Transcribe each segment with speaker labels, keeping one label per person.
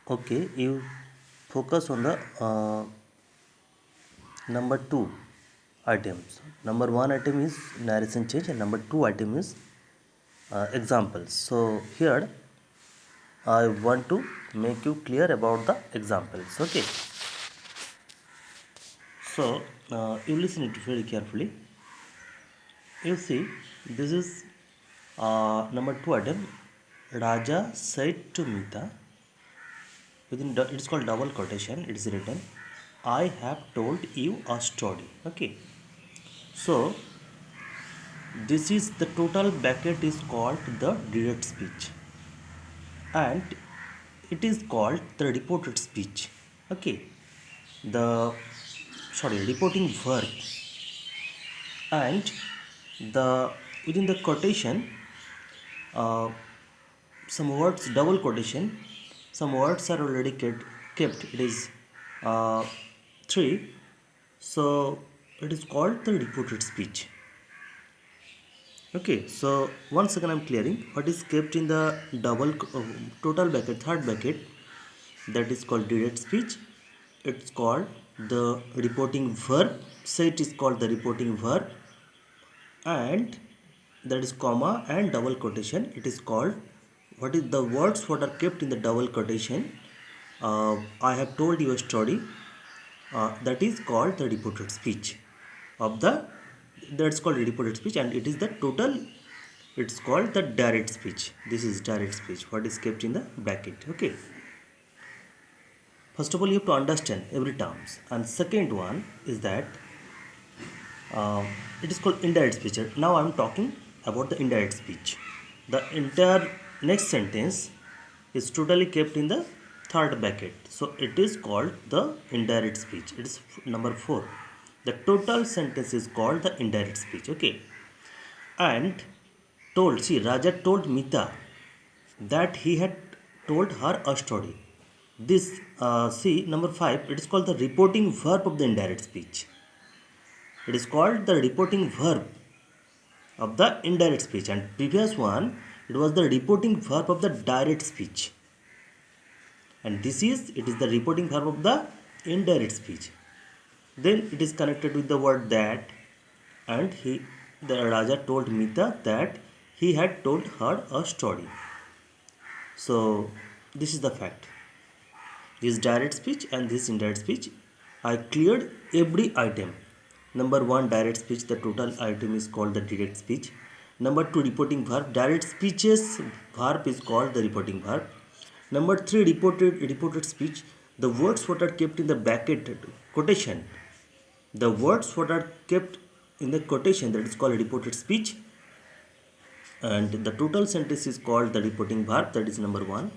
Speaker 1: Okay, you focus on the number two items. Number one item is narration change, and number two item is examples. So here I want to make you clear about the examples. Okay, so you listen it very carefully. You see, this is number two item. Raja said to Mita, it's called double quotation. It is written, I have told you a story. Okay, so this is the total bracket is called the direct speech, and it is called the reported speech. Okay, the reporting verb, and the within the quotation, uh, some words double quotation, some words are already kept. It is uh, three, so it is called the reported speech. Okay, so once again I'm clearing what is kept in the double total bracket, third bracket, that is called direct speech. It's called the reporting verb. Say it is called the reporting verb, and that is comma and double quotation. It is called what is the words what are kept in the double quotation. I have told you a story. That is called the reported speech of the, that's called reported speech, and it is the total, it's called the direct speech. This is direct speech what is kept in the bracket. Okay, first of all you have to understand every terms, and second one is that it is called indirect speech. Now I am talking about the indirect speech. The entire next sentence is totally kept in the third bracket, so it is called the indirect speech. It is number 4. The total sentence is called the indirect speech. Okay, and told, see, Raja told Mita that he had told her a story. This see, number 5, it is called the reporting verb of the indirect speech. It is called the reporting verb of the indirect speech, and previous one it was the reporting verb of the direct speech, and this is, it is the reporting verb of the indirect speech. Then it is connected with the word that, and the Raja told Mita that he had told her a story. So this is the fact. This direct speech and this indirect speech, I cleared every item. Number 1, direct speech, the total item is called the direct speech. Number 2, reporting verb, direct speech's verb is called the reporting verb. Number 3, reported speech, the words what are kept in the bracket quotation, the words what are kept in the quotation, that is called reported speech, and the total sentence is called the reporting verb, that is number 1.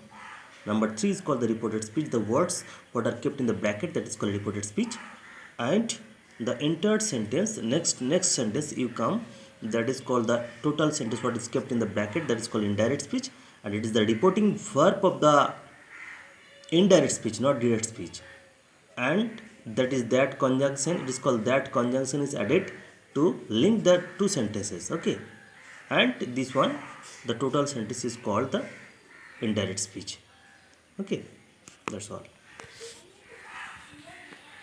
Speaker 1: Number 3 is called the reported speech, the words what are kept in the bracket, that is called reported speech, and the entire sentence, next sentence you come, that is called the total sentence what is kept in the bracket, that is called indirect speech, and it is the reporting verb of the indirect speech, not direct speech, and that is that conjunction, it is called that conjunction is added to link the two sentences. Okay, and this one, the total sentence is called the indirect speech. Okay, that's all.